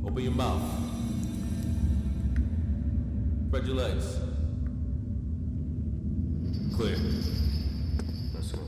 Open your mouth. Spread your legs. Clear. Let's go.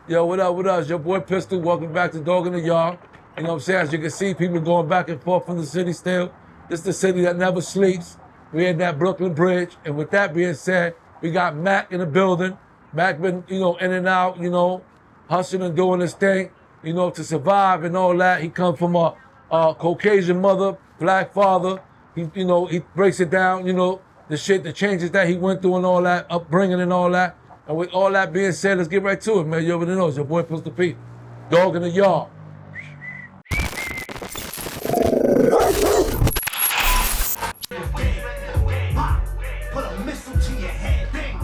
Yo, what up, what up? It's your boy Pistol. Welcome back to Dog in the Yard. You know what I'm saying? As you can see, people going back and forth from the city still. This is the city that never sleeps. We in that Brooklyn Bridge. And with that being said, we got Mac in the building. Mac been, in and out, hustling and doing his thing, to survive and all that. He come from a Caucasian mother, black father. He breaks it down, the changes that he went through and all that, upbringing and all that. And with all that being said, let's get right to it, man. You already know it's your boy Pistol P. Dog in the Yard. Put a missile to your head, bang.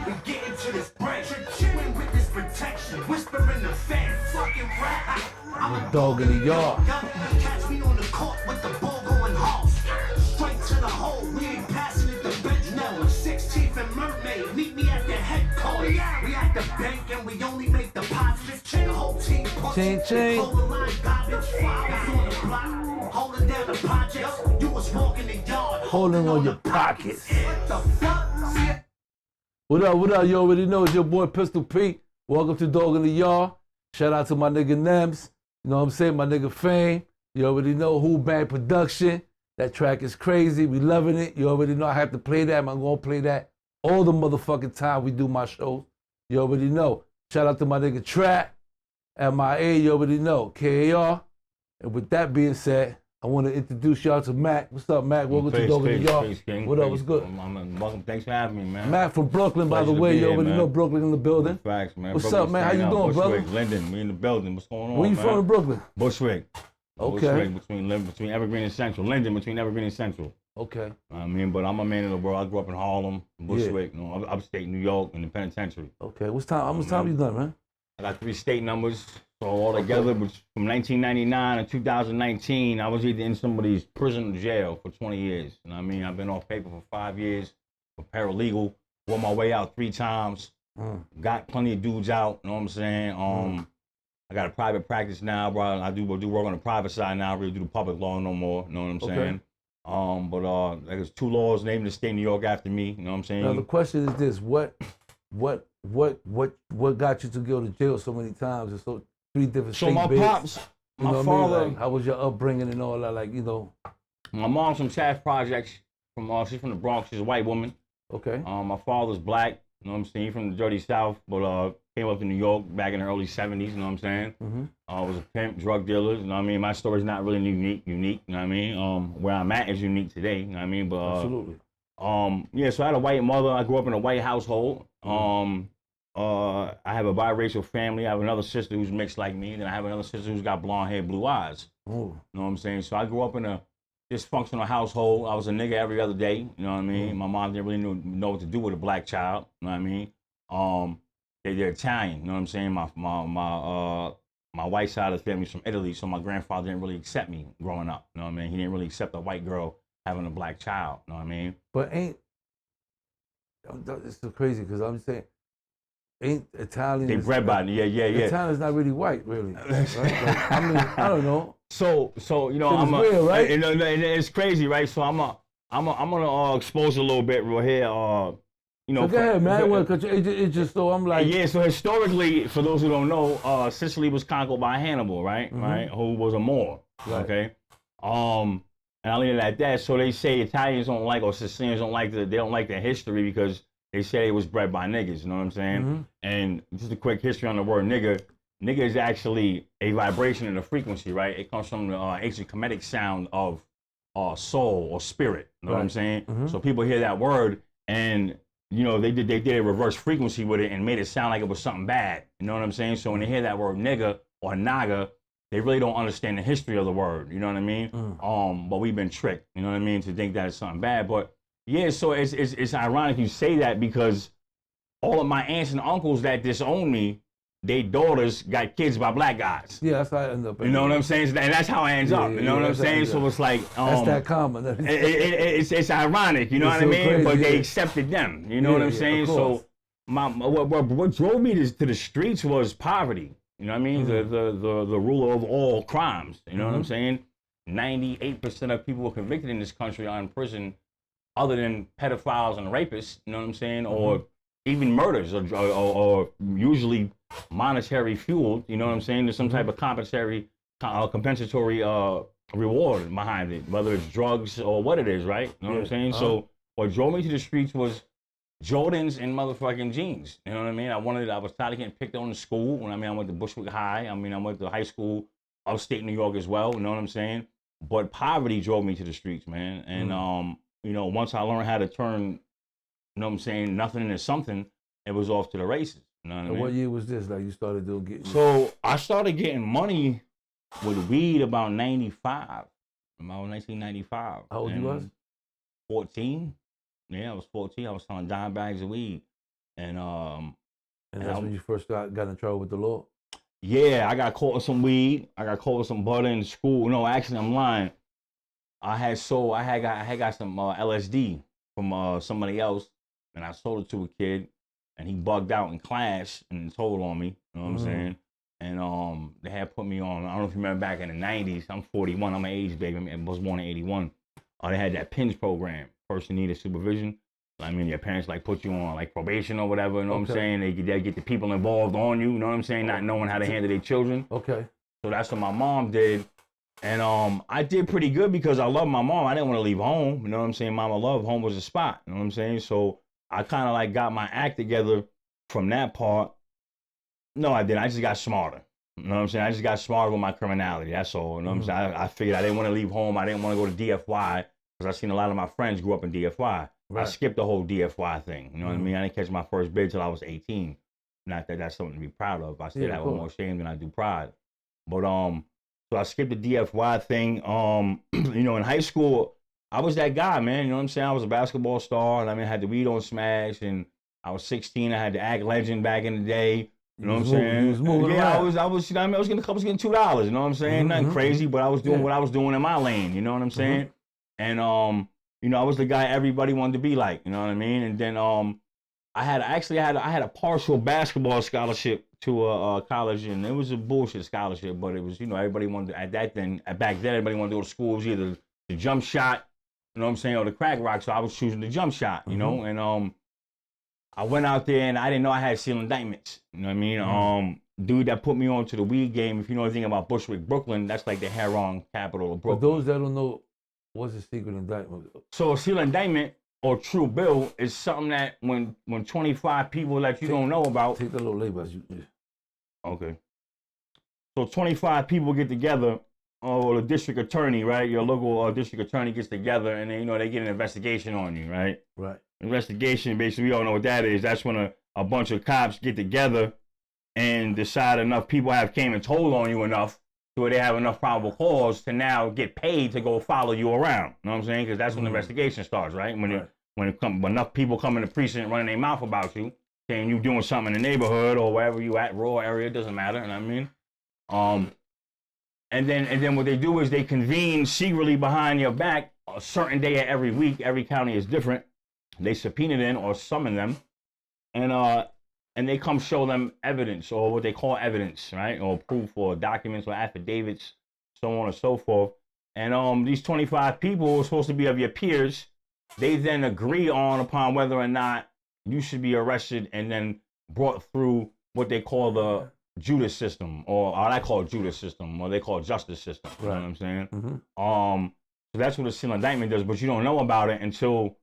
We get into this branch. Chewing with this protection. Whispering the fan, fucking rap. I'm a Dog in the Yard. Catch me on the court with the ball going hard. Straight to the hole. We ain't passing it the bench now. 6 Chief and Mermaid. Meet me at the headquarters. We at the bank and we only make the pots. The whole team Ching, ching. Holding down the projects. You was walking the yard. Holding on your pockets. What the fuck? What up, what up? You already know it's your boy Pistol P. Welcome to Dog in the Yard. Shout out to my nigga Nems. You know what I'm saying? My nigga Fame. You already know Who Bang Production. That track is crazy. We loving it. You already know I have to play that. I'm going to play that all the motherfucking time we do my shows. You already know. Shout out to my nigga Trap. MIA, you already know. K.A.R. And with that being said, I want to introduce y'all to Mac. What's up, Mac? Welcome to Dog in the Yard. What up? What's good? Welcome. Thanks for having me, man. Mac from Brooklyn, by the way. You already know Brooklyn in the building. Facts, man. What's up, man? How you doing, brother? Bushwick, Linden. We in the building. What's going on, Where you man? from in Brooklyn? Bushwick. Okay. Bushwick, between Evergreen and Central. Linden between Evergreen and Central. Okay. But I'm a man of the world. I grew up in Harlem, Bushwick, upstate New York, in the penitentiary. Okay. How much time you done, man? I got 3 state numbers. So altogether, from 1999 to 2019, I was either in somebody's prison or jail for 20 years. You know what I mean? I've been off paper for 5 years, for paralegal, wore my way out 3 times, got plenty of dudes out, you know what I'm saying? I got a private practice now, bro. I do work on the private side now, I really do the public law no more, you know what I'm saying? There's 2 laws named the state of New York after me, you know what I'm saying? Now the question is this: what got you to go to jail so many times? And so 3 different So state my bids? pops, You know my what I mean? father, Like, how was your upbringing and all that? Like, my mom's from Taft Projects, she's from the Bronx, she's a white woman. Okay. My father's black, you know what I'm saying? He's from the dirty South, but came up to New York back in the early 70s, you know what I'm saying? Was a pimp, drug dealer, you know what I mean? My story's not really unique, you know what I mean? Where I'm at is unique today, you know what I mean? But Absolutely. So I had a white mother. I grew up in a white household. I have a biracial family. I have another sister who's mixed like me, and then I have another sister who's got blonde hair, blue eyes. Ooh. You know what I'm saying? So I grew up in a dysfunctional household. I was a nigga every other day, you know what I mean? My mom didn't really know what to do with a black child, you know what I mean? They're Italian, you know what I'm saying? My white side of the family's from Italy, so my grandfather didn't really accept me growing up, you know what I mean? He didn't really accept a white girl having a black child, you know what I mean? But it's so crazy because I'm saying, ain't Italian? They bred by, yeah. Italian's not really white, really. Right? Like, I mean, I don't know. So I'm weird, right? It's crazy, right? So I'm gonna expose a little bit right here. So go ahead, man. It's just so I'm like. Yeah. So historically, for those who don't know, Sicily was conquered by Hannibal, right? Right. Who was a Moor. Right. Okay. And I leave it at that. So they say Italians don't like, or Sicilians don't like the history because they say it was bred by niggas. You know what I'm saying? And just a quick history on the word nigga. Nigga is actually a vibration and a frequency, right? It comes from the ancient Kemetic sound of soul or spirit. You know what I'm saying? So people hear that word and they did a reverse frequency with it and made it sound like it was something bad. You know what I'm saying? So when they hear that word nigga or naga, they really don't understand the history of the word. You know what I mean? But we've been tricked. You know what I mean? To think that it's something bad. But yeah, so it's ironic you say that because all of my aunts and uncles that disowned me, their daughters got kids by black guys. Yeah, that's how I end up. You know what I'm saying? And that's how I ends up. You know what I'm saying? So it's like that's that common. it's ironic. You know what I mean? Crazy, but they accepted them. You know what I'm saying? So what drove me to the streets was poverty. You know what I mean? The ruler of all crimes. You know what I'm saying? 98% of people convicted in this country are in prison, other than pedophiles and rapists. You know what I'm saying? Or even murders, or usually monetary fueled. You know what I'm saying? There's some type of compensatory reward behind it, whether it's drugs or what it is, right? You know what I'm saying? So what drove me to the streets was Jordans and motherfucking jeans. You know what I mean? I was tired of getting picked on in school. When I went to Bushwick High. I went to high school upstate New York as well. You know what I'm saying? But poverty drove me to the streets, man. And once I learned how to turn, you know what I'm saying, nothing into something, it was off to the races. You know what I mean? What year was this? Like you started getting? So I started getting money with weed about 95, about 1995. How old you was? 14. Yeah, I was 14. I was selling dime bags of weed, and that's when you first got in trouble with the law. Yeah, I got caught with some weed. I got caught with some butter in school. No, actually, I'm lying. I had got some LSD from somebody else, and I sold it to a kid, and he bugged out in class and told on me. You know what I'm saying? And they had put me on. I don't know if you remember back in the '90s. I'm 41. I'm an '80s baby. I was born in '81. They had that PINS program. Person needed supervision. Your parents put you on probation or whatever. You know what I'm saying? They get the people involved on you. You know what I'm saying? Not knowing how to handle their children. Okay. So that's what my mom did. And I did pretty good because I love my mom. I didn't want to leave home. You know what I'm saying? Mama love home was a spot. You know what I'm saying? So I kind of got my act together from that part. No, I didn't. I just got smarter. You know what I'm saying? I just got smarter with my criminality. That's all. You know what I'm saying? I figured I didn't want to leave home. I didn't want to go to DFY because I seen a lot of my friends grew up in DFY. Right. I skipped the whole DFY thing. You know what I mean? I didn't catch my first bid till I was 18. Not that that's something to be proud of. I say that with more shame than I do pride. But so I skipped the DFY thing. In high school, I was that guy, man. You know what I'm saying? I was a basketball star, and I had the weed on smash, and I was 16. I had the act legend back in the day. You know what I'm saying? You was moving around. I was getting $2. You know what I'm saying? Nothing crazy, but I was doing what I was doing in my lane. You know what I'm saying? And I was the guy everybody wanted to be like. You know what I mean? And then I had a partial basketball scholarship to a college, and it was a bullshit scholarship, but it was everybody wanted to, back then everybody wanted to go to school. It was either the jump shot, you know what I'm saying, or the crack rock. So I was choosing the jump shot, you know, and I went out there and I didn't know I had seal indictments. You know what I mean? Dude that put me on to the weed game, if you know anything about Bushwick, Brooklyn, that's like the heroin capital of Brooklyn. For those that don't know, what's a secret indictment? So a seal indictment or true bill is something that when 25 people that you don't know about. Take the little label. Okay. So 25 people get together, or the district attorney, right? Your local district attorney gets together, and then they get an investigation on you, right? Right. Investigation, basically, we all know what that is. That's when a bunch of cops get together and decide enough people have came and told on you enough to where they have enough probable cause to now get paid to go follow you around. You know what I'm saying? Because that's when the investigation starts, right? When enough people come in the precinct running their mouth about you, saying you doing something in the neighborhood or wherever you at, rural area, doesn't matter. You know what I mean? And then what they do is they convene secretly behind your back a certain day of every week. Every county is different. They subpoena them or summon them, and they come show them evidence, or what they call evidence, right? Or proof, or documents, or affidavits, so on and so forth. And these 25 people are supposed to be of your peers. They then agree upon whether or not you should be arrested and then brought through what they call the Judas system, or I call it Judas system, or they call it justice system. You know what I'm saying? So that's what a seal indictment does, but you don't know about it until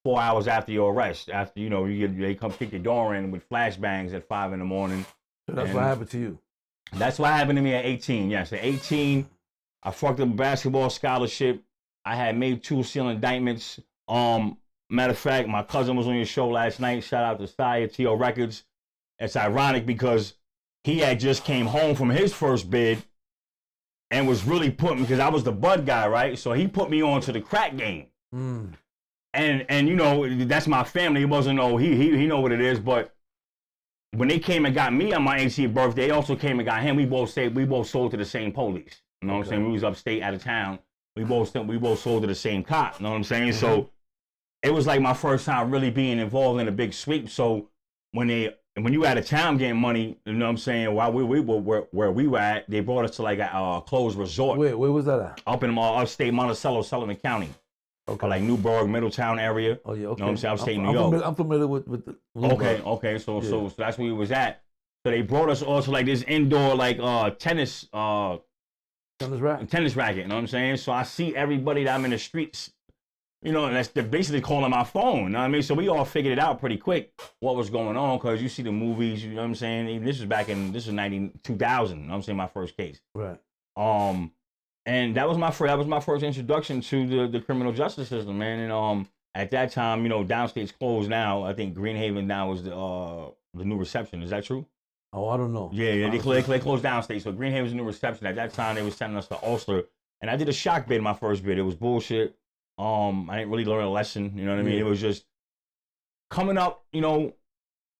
4 hours after your arrest. After they come kick your door in with flashbangs at 5 a.m. So that's what happened to you. That's what happened to me at 18. Yes, at 18, I fucked up a basketball scholarship. I had made 2 seal indictments. Matter of fact, my cousin was on your show last night. Shout out to Sire, T.O. Records. It's ironic because he had just came home from his first bid and was really putting, because I was the bud guy, right? So he put me on to the crack game. and you know, that's my family. He wasn't know he know what it is, but when they came and got me on my 18th birthday, they also came and got him. We both sold to the same police. You know what I'm saying? We was upstate out of town. We both sold to the same cop. You know what I'm saying? Mm-hmm. So it was like my first time really being involved in a big sweep. So when you out of town getting money, you know what I'm saying? While we were where we were at, they brought us to like a closed resort. Where was that at? Up in upstate Monticello, Sullivan County. Okay. Like Newburgh, Middletown area. Oh yeah, okay. You know what I'm saying? Upstate New York. I'm familiar with the Okay. So that's where we was at. So they brought us also like this indoor like tennis racket. Tennis racket, you know what I'm saying? So I see everybody that I'm in the streets, you know, and they're basically calling my phone, you know what I mean? So we all figured it out pretty quick what was going on, because you see the movies, you know what I'm saying? Even this is 2000, you know what I'm saying, my first case. Right. And that was my first introduction to the criminal justice system, man. And at that time, you know, downstate's closed now. I think Greenhaven now is the new reception. Is that true? Oh, I don't know. Yeah, they closed downstate. So Greenhaven's the new reception. At that time, they were sending us to Ulster, and I did a shock bid my first bid. It was bullshit. I didn't really learn a lesson. You know what I mean? It was just coming up. You know,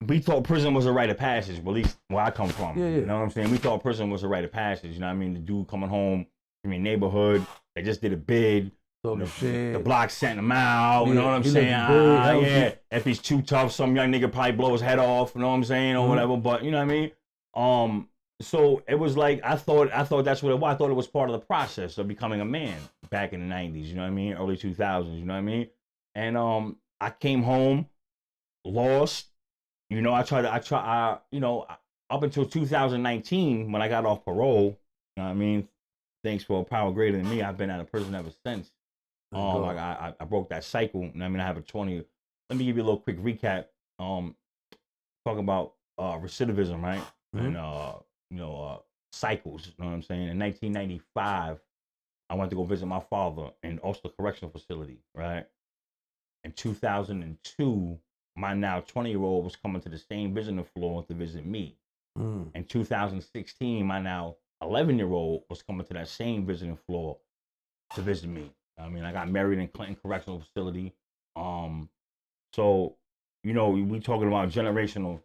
we thought prison was a rite of passage. At least where I come from. Yeah. You know what I'm saying? We thought prison was a rite of passage. You know what I mean? The dude coming home from your neighborhood, they just did a bid. The block sent him out, you know what I'm saying? Yeah. If he's too tough, some young nigga probably blow his head off, you know what I'm saying, or whatever. But you know what I mean? So it was like I thought that's what it was. I thought it was part of the process of becoming a man back in the 90s, you know what I mean? Early 2000s, you know what I mean? And I came home, lost. You know, I you know, up until 2019 when I got off parole, you know what I mean? Thanks for a power greater than me, I've been out of prison ever since. I broke that cycle. And I mean, I have a 20. Let me give you a little quick recap. Talk about recidivism, right? Mm-hmm. And you know, cycles. You know what I'm saying? In 1995, I went to go visit my father in Ulster Correctional Facility, right? In 2002, my now 20-year-old was coming to the same visiting floor to visit me. In 2016, my now 11-year-old was coming to that same visiting floor to visit me. I mean, I got married in Clinton Correctional Facility. So, you know, we talking about generational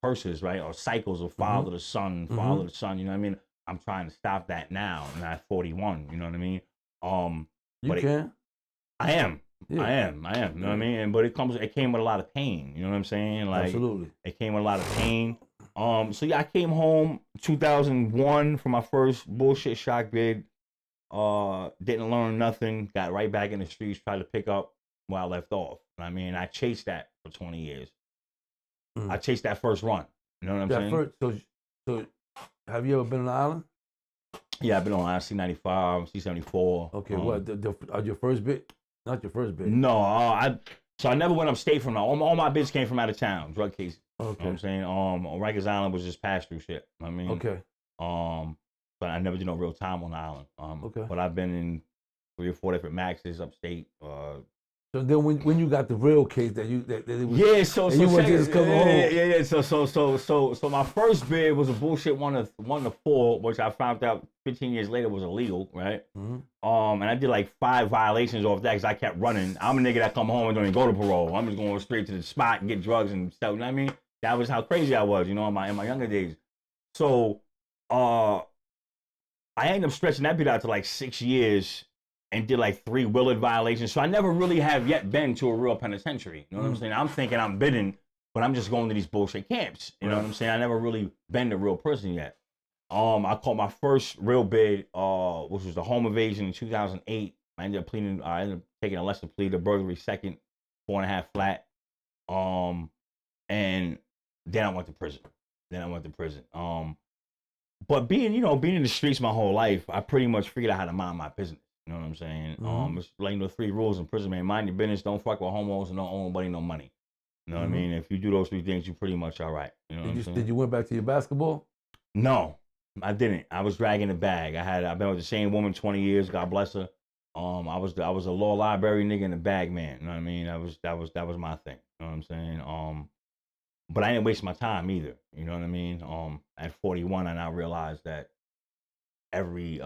curses, right? Or cycles of father to son, father to son, you know what I mean? I'm trying to stop that now, and I'm 41, you know what I mean? You can? I am. Yeah. I am, you know what I mean? But it came with a lot of pain, you know what I'm saying? Like, absolutely. It came with a lot of pain. So yeah, I came home 2001 for my first bullshit shock bid. Didn't learn nothing. Got right back in the streets. Tried to pick up where I left off. I mean, I chased that for 20 years. I chased that first run. You know what I'm saying? So, have you ever been on the island? Yeah, I've been on C-95, C-74. Okay, what? Your first bid? Not your first bid. No, I never went upstate from that. All my bids came from out of town, drug cases. Okay. You know what I'm saying? On Rikers Island was just pass through shit. I mean, okay. But I never did no real time on the island. Okay. But I've been in 3 or 4 different maxes upstate. So then when you got the real case that it was, yeah, so you check, just come home. Yeah. So my first bid was a bullshit 1 to 4, which I found out 15 years later was illegal, right? And I did like 5 violations off that because I kept running. I'm a nigga that come home and don't even go to parole. I'm just going straight to the spot and get drugs and stuff. You know what I mean? That was how crazy I was, you know, in my younger days. So I ended up stretching that bit out to like 6 years and did like 3 Willard violations. So I never really have yet been to a real penitentiary. You know what I'm saying? I'm thinking I'm bidding, but I'm just going to these bullshit camps. You know what I'm saying? I never really been to real prison yet. I caught my first real bid, which was the home invasion in 2008. I ended up taking a lesser plea to burglary second, 4.5 flat. And then I went to prison. But being in the streets my whole life, I pretty much figured out how to mind my business. You know what I'm saying? It's like the 3 rules in prison, man. Mind your business, don't fuck with homos, and don't owe nobody no money. You know what I mean? If you do those 3 things, you're pretty much all right. You know what I'm saying? Did you went back to your basketball? No, I didn't. I was dragging the bag. I've been with the same woman 20 years. God bless her. I was a law library nigga and a bag man. You know what I mean? That was my thing. You know what I'm saying? But I didn't waste my time either. You know what I mean? At 41, I now realized that every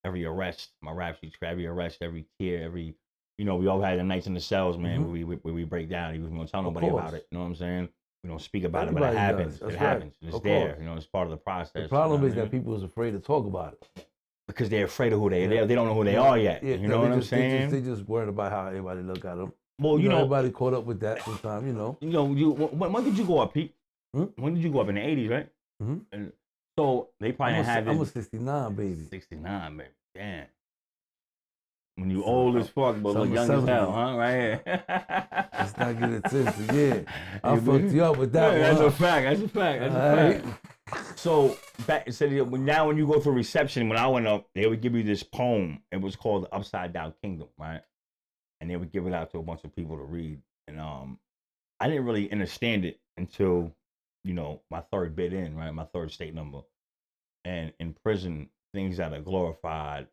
arrest, my rap sheets, every arrest, every tear, every you know, we all had the nights in the cells, man, where we break down. We don't tell nobody about it. You know what I'm saying? We don't speak about it, but it happens. It happens. It's there. You know, it's part of the process. The problem is that people is afraid to talk about it. Because they're afraid of who they are. They don't know who they are yet. You know what I'm saying? They just worried about how everybody look at them. Well, you know, everybody caught up with that sometimes, you know. You know, when did you go up, Pete? When did you go up? In the 80s, right? And so they probably had this. I'm a 69, baby. 69, baby. Damn. When you old as fuck, but look young as hell, huh? Right here. Let's not get it twisted. Yeah. I fucked you up with that one. That's a fact. That's a fact. That's a fact. So back now when you go for reception, when I went up, they would give you this poem. It was called The Upside Down Kingdom, right? And they would give it out to a bunch of people to read. And I didn't really understand it until, you know, my third bit in, right? My third state number. And in prison, things that are glorified,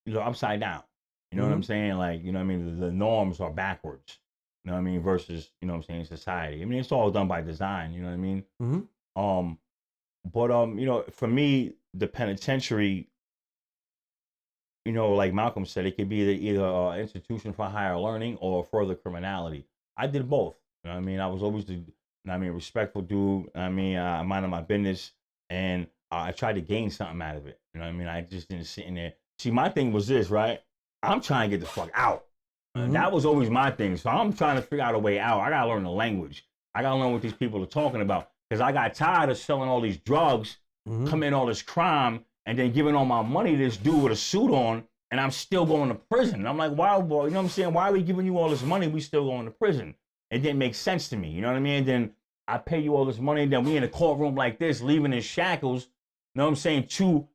you know, upside down. You know what I'm saying? Like, you know what I mean? The norms are backwards. You know what I mean? Versus, you know what I'm saying, society. I mean, it's all done by design, you know what I mean? You know, for me, the penitentiary, you know, like Malcolm said, it could be either an institution for higher learning or further criminality. I did both. You know what I mean? I was always respectful dude. I mean, I minded my business, and I tried to gain something out of it. You know what I mean? I just didn't sit in there. See, my thing was this, right? I'm trying to get the fuck out. That was always my thing. So I'm trying to figure out a way out. I got to learn the language. I got to learn what these people are talking about. Because I got tired of selling all these drugs, committing all this crime, and then giving all my money to this dude with a suit on, and I'm still going to prison. And I'm like, wow, boy, you know what I'm saying? Why are we giving you all this money? We still going to prison. It didn't make sense to me. You know what I mean? And then I pay you all this money, and then we in a courtroom like this, leaving in shackles. You know what I'm saying? Too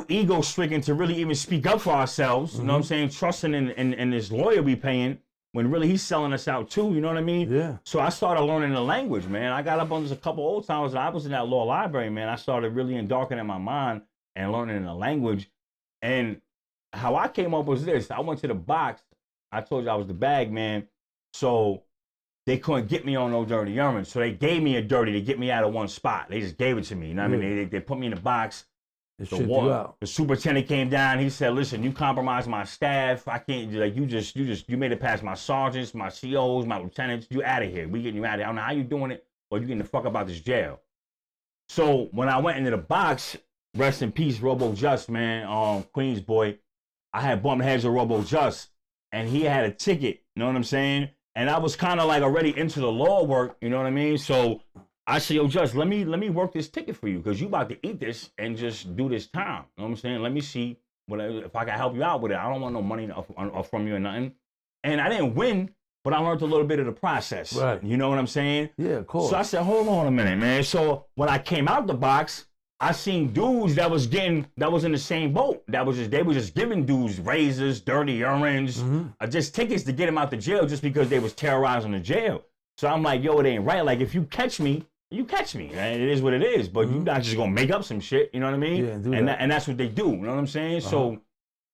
ego-stricken to really even speak up for ourselves. You know what I'm saying? Trusting in this lawyer we paying when really he's selling us out too. You know what I mean? Yeah. So I started learning the language, man. I got up on a couple old timers, and I was in that law library, man. I started really darkening my mind and learning the language. And how I came up was this. I went to the box. I told you I was the bag man. So they couldn't get me on no dirty urine. So they gave me a dirty to get me out of one spot. They just gave it to me. You know what I mean? They put me in the box. The superintendent came down. He said, "Listen, you compromised my staff. I can't. Like you made it past my sergeants, my COs, my lieutenants. You out of here. We getting you out of here. I don't know how you doing it, but you getting the fuck up out this jail." So when I went into the box, rest in peace, Robo Just, man, Queens boy, I had bumped heads with Robo Just, and he had a ticket. You know what I'm saying? And I was kind of like already into the law work. You know what I mean? So I said, "Yo, Just, let me work this ticket for you, because you about to eat this and just do this time." You know what I'm saying? Let me see if I can help you out with it. I don't want no money from you or nothing. And I didn't win, but I learned a little bit of the process. Right. You know what I'm saying? Yeah, of course. So I said, hold on a minute, man. So when I came out the box, I seen dudes that was in the same boat. They were just giving dudes razors, dirty urines, just tickets to get them out the jail just because they was terrorizing the jail. So I'm like, yo, it ain't right. Like, if you catch me, you catch me. Right? It is what it is. But you're not just gonna make up some shit. You know what I mean? Yeah, and that's what they do. You know what I'm saying? So,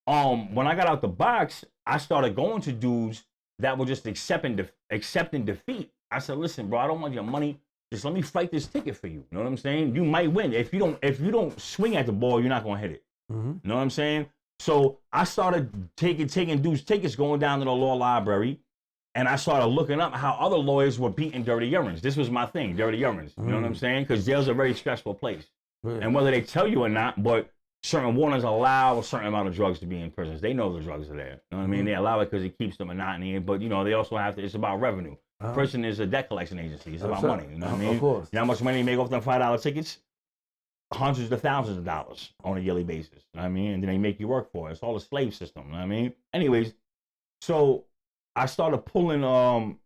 when I got out the box, I started going to dudes that were just accepting defeat. I said, "Listen, bro, I don't want your money. Just let me fight this ticket for you." You know what I'm saying? You might win. If you don't swing at the ball, you're not gonna hit it. You know what I'm saying? So I started taking dudes' tickets, going down to the law library. And I started looking up how other lawyers were beating dirty urines. This was my thing, dirty urines. You know what I'm saying? Because jail's a very stressful place. And whether they tell you or not, but certain warners allow a certain amount of drugs to be in prisons. They know the drugs are there. You know what I mean? They allow it because it keeps the monotony. But, you know, they also have to, it's about revenue. Prison is a debt collection agency. It's about money. You know what I mean? Of course. You know how much money you make off them $5 tickets? Hundreds of thousands of dollars on a yearly basis. You know what I mean? And then they make you work for it. It's all a slave system. You know what I mean? Anyways, so I started pulling,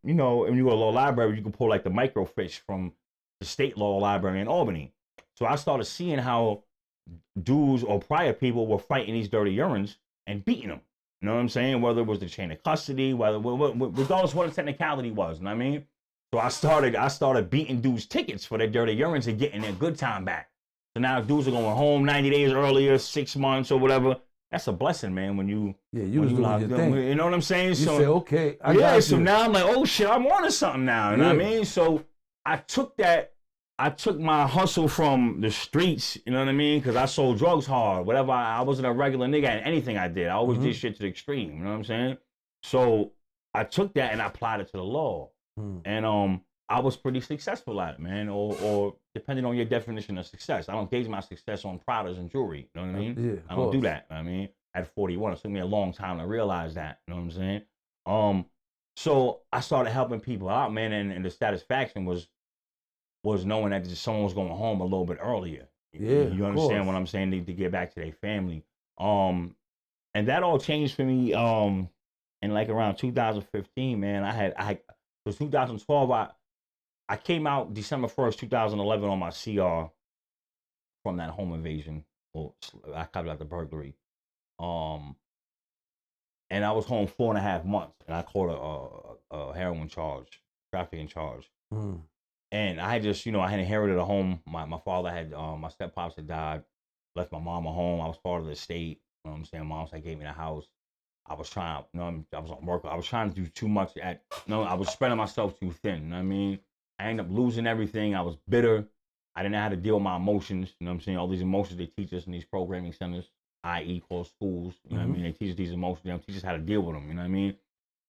you know, when you go to law library, you can pull like the microfiche from the state law library in Albany. So I started seeing how dudes or prior people were fighting these dirty urines and beating them. You know what I'm saying? Whether it was the chain of custody, regardless what the technicality was. You know what I mean? So I started beating dudes' tickets for their dirty urines and getting their good time back. So now dudes are going home 90 days earlier, 6 months or whatever. That's a blessing, man, when you was doing your thing. You know what I'm saying? You so say, okay, I got you. So now I'm like, oh shit, I'm on to something now. You know what I mean? So I took my hustle from the streets, you know what I mean? Because I sold drugs hard. Whatever, I wasn't a regular nigga at anything I did. I always did shit to the extreme, you know what I'm saying? So I took that and I applied it to the law. Mm. And I was pretty successful at it, man. Or depending on your definition of success. I don't gauge my success on Pradas and jewelry. You know what I mean? Yeah, I don't do that. I mean, at 41, it took me a long time to realize that. You know what I'm saying? So I started helping people out, man, and the satisfaction was knowing that just someone was going home a little bit earlier. Yeah, you understand what I'm saying? To get back to their family. And that all changed for me. In like around 2015, man. So 2012, I came out December 1st, 2011 on my CR from that home invasion. Well, I covered out the burglary. And I was home 4.5 months, and I caught a heroin charge, trafficking charge. Mm. And I had just, I had inherited a home. My father had, my step-pops had died, left my mom at home. I was part of the estate. You know what I'm saying? Mom said, gave me the house. I was trying, I was on work. I was trying to do too much I was spreading myself too thin. You know what I mean? I ended up losing everything. I was bitter. I didn't know how to deal with my emotions. You know what I'm saying? All these emotions they teach us in these programming centers, i.e. called schools. You know what I mean? They teach us these emotions. They don't teach us how to deal with them. You know what I mean?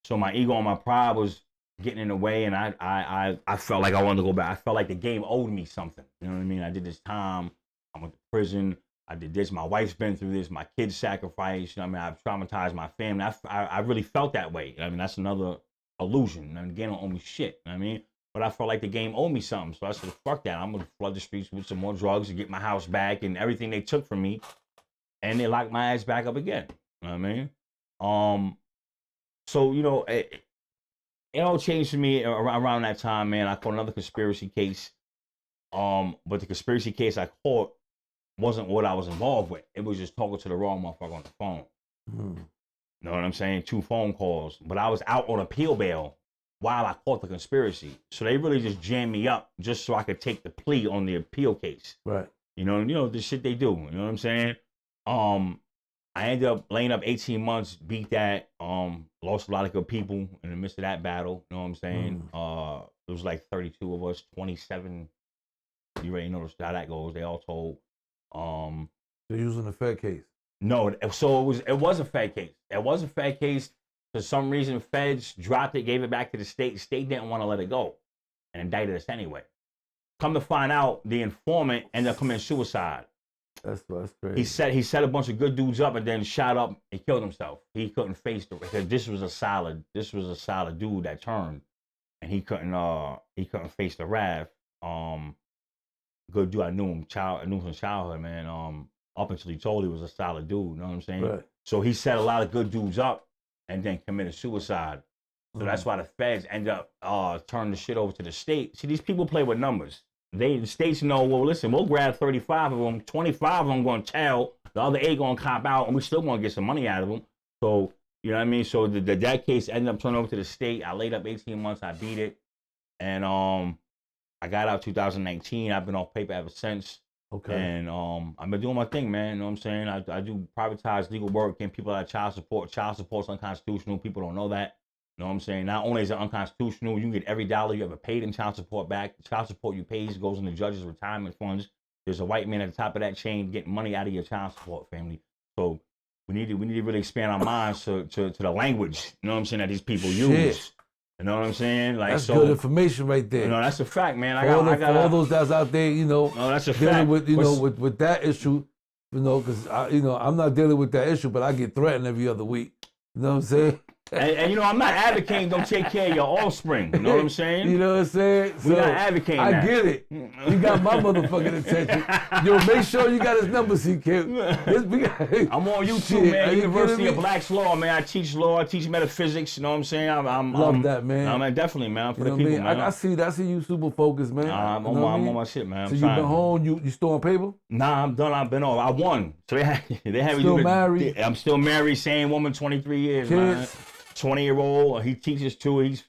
So my ego and my pride was getting in the way, and I felt like I wanted to go back. I felt like the game owed me something. You know what I mean? I did this time. I went to prison. I did this. My wife's been through this. My kids sacrificed. You know what I mean? I've traumatized my family. I really felt that way. I mean, that's another illusion. And the game don't owe me shit. You know what I mean? But I felt like the game owed me something. So I said, fuck that. I'm going to flood the streets with some more drugs and get my house back and everything they took from me. And they locked my ass back up again. You know what I mean? So, it all changed for me around that time, man. I caught another conspiracy case. But the conspiracy case I caught wasn't what I was involved with. It was just talking to the wrong motherfucker on the phone. Mm. You know what I'm saying? 2 phone calls. But I was out on appeal bail while I caught the conspiracy. So they really just jammed me up just so I could take the plea on the appeal case. Right. You know the shit they do. You know what I'm saying? I ended up laying up 18 months, beat that, lost a lot of good people in the midst of that battle. You know what I'm saying? It was like 32 of us, 27. You already know how that goes. They all told. They're using a Fed case. No, so it was a Fed case. It was a Fed case. For some reason, Feds dropped it, gave it back to the state. The state didn't want to let it go and indicted us anyway. Come to find out, the informant ended up committing suicide. That's crazy. He set a bunch of good dudes up and then shot up and killed himself. He couldn't face because this was a solid dude that turned, and he couldn't face the wrath. Good dude, I knew him from childhood, man. Up until he told he was a solid dude, you know what I'm saying? Right. So he set a lot of good dudes up and then committed suicide. So that's why the feds end up turning the shit over to the state. See, these people play with numbers. The states know, well, listen, we'll grab 35 of them, 25 of them going to tell, the other 8 going to cop out, and we still going to get some money out of them. So, you know what I mean? So that case ended up turning over to the state. I laid up 18 months. I beat it. And I got out 2019. I've been off paper ever since. Okay. And I've been doing my thing, man. You know what I'm saying? I do privatized legal work, getting people out of child support. Child support's unconstitutional. People don't know that. You know what I'm saying? Not only is it unconstitutional, you can get every dollar you ever paid in child support back. The child support you pay goes in the judge's retirement funds. There's a white man at the top of that chain getting money out of your child support family. So we need to really expand our minds to the language, you know what I'm saying, that these people use. You know what I'm saying? Like, that's good information right there. You know, that's a fact, man. For all those guys out there, you know, no, that's a dealing fact. with, with that issue, because I'm not dealing with that issue, but I get threatened every other week. You know what I'm saying? And I'm not advocating don't take care of your offspring. You know what I'm saying? You know what I'm saying? We're not advocating that. I get it. You got my motherfucking attention. Yo, make sure you got his number, CK. I'm on YouTube, man. University of Black's Law, man. I teach law. I teach metaphysics. You know what I'm saying? Love that, man. I'm definitely, man. I'm for the people, man. I see you super focused, man. I'm on my shit, man. So you been home? You still on paper? Nah, I'm done. I've been off. I won. So they have still married? I'm still married. Same woman, 23 years, kids? Man. 20-year-old, he teaches too. He's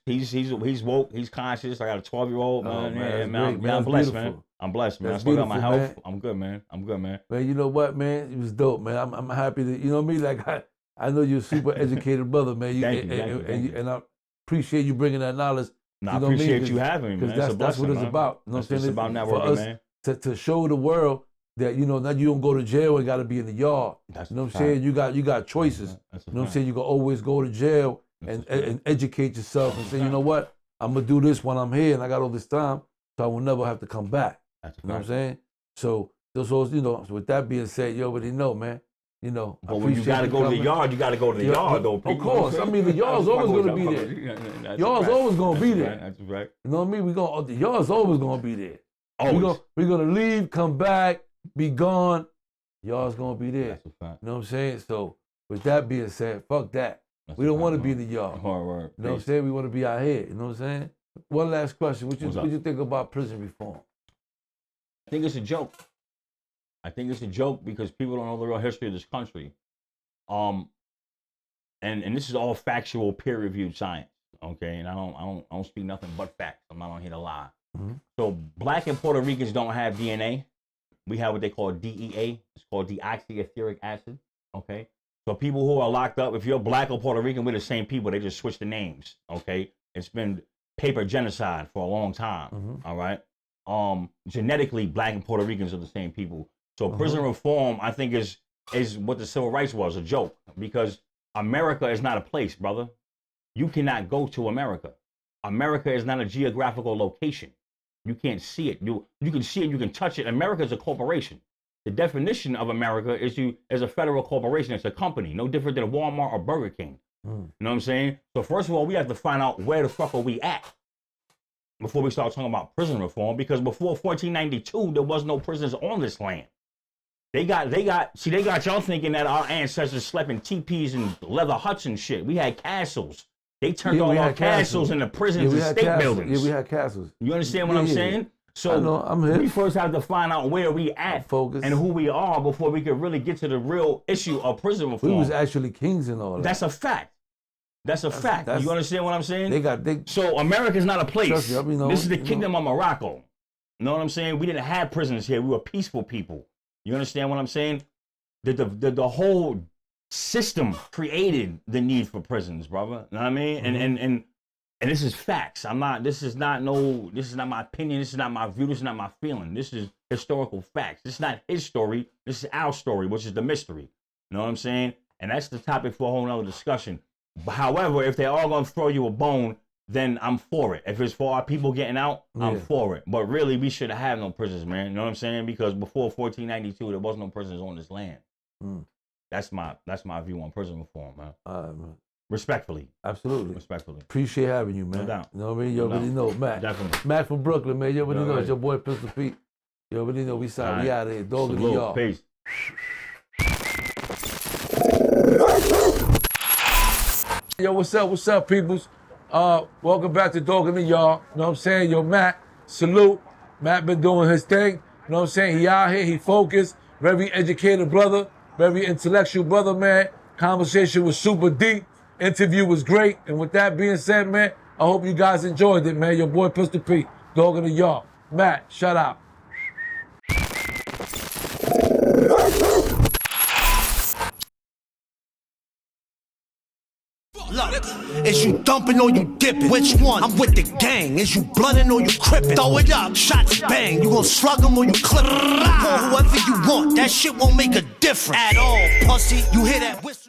woke. He's conscious. I got a 12-year-old, man. Oh, man, I'm blessed, beautiful. man. I'm blessed, man. I That's still got my health. man. I'm good, man. Man, you know what, man? It was dope, man. I'm happy that, you know what I mean? Like, I know you're a super educated brother, man. Thank you. And I appreciate you bringing that knowledge. No, I appreciate you having me, man. That's what it's about. You know what I'm saying? It's about networking, man. To show the world that, now you don't go to jail and got to be in the yard. You know what I'm saying? You got choices. You know what I'm saying? You can always go to jail and educate yourself and say, you know what, I'm gonna do this when I'm here and I got all this time, so I will never have to come back. That's you know what I'm saying? So those, you know, so with that being said, you already know, man. You know, but when you gotta go to the yard, you gotta go to the yard, though. Of course, I mean the yard's always gonna be there. Yard's always gonna be there. That's right. You know what I mean? The yard's always gonna be there. Always. We're gonna leave, come back, be gone. Yard's gonna be there. That's a fact. You know what I'm saying? So with that being said, fuck that. We don't want to be in the yard. You know what I'm saying? We want to be out here. You know what I'm saying? One last question. What you think about prison reform? I think it's a joke. I think it's a joke because people don't know the real history of this country. And this is all factual, peer-reviewed science. Okay, and I don't speak nothing but facts. I'm not on here to lie. Mm-hmm. So Black and Puerto Ricans don't have DNA. We have what they call DEA. It's called deoxyetheric acid. Okay. So people who are locked up, if you're Black or Puerto Rican, we're the same people. They just switch the names. Okay. It's been paper genocide for a long time. Mm-hmm. All right. Genetically, Black and Puerto Ricans are the same people. So prison reform, I think, is what the civil rights was, a joke, because America is not a place, brother. You cannot go to America. America is not a geographical location. You can't see it. You can see it, you can touch it. America is a corporation. The definition of America is a federal corporation. It's a company, no different than Walmart or Burger King. You know what I'm saying? So first of all, we have to find out where the fuck are we at before we start talking about prison reform, because before 1492, there was no prisons on this land. They got y'all thinking that our ancestors slept in teepees and leather huts and shit. We had castles. They turned all our castles into prisons and state buildings. Yeah, we had castles. You understand what I'm saying? So I know, I'm here. We first have to find out where we at and who we are before we can really get to the real issue of prison reform. We was actually kings and all that. That's a fact. That's a fact. You understand what I'm saying? So America's not a place. You, this is the kingdom of Morocco. You know what I'm saying? We didn't have prisons here. We were peaceful people. You understand what I'm saying? The whole system created the need for prisons, brother. You know what I mean? And this is facts. This is not my opinion. This is not my view. This is not my feeling. This is historical facts. This is not his story. This is our story, which is the mystery. You know what I'm saying? And that's the topic for a whole nother discussion. But however, if they're all gonna throw you a bone, then I'm for it. If it's for our people getting out, I'm for it. But really, we shouldn't have no prisons, man. You know what I'm saying? Because before 1492, there was no prisons on this land. That's my view on prison reform, man. Respectfully. Absolutely. Respectfully. Appreciate having you, man. No doubt. You know what I mean? You already know, Matt. Definitely. Matt from Brooklyn, man. You already know. It's your boy Pistol Pete. You already know. We out of here. Dog in the yard. Peace. Yo, what's up, peoples? Welcome back to Dog in the Yard. You know what I'm saying? Yo, Matt, salute. Matt been doing his thing. You know what I'm saying? He out here, he focused. Very educated brother. Very intellectual brother, man. Conversation was super deep. Interview was great. And with that being said, man, I hope you guys enjoyed it, man. Your boy Pistol Pete, Dog in the Yard. Matt, shout out. Look, is you dumping or you dipping? Which one? I'm with the gang. Is you blunting or you crippin'? Throw it up, shots bang. You gon' slug them or you clip 'em? Call whoever you want. That shit won't make a difference at all, pussy. You hear that whistle?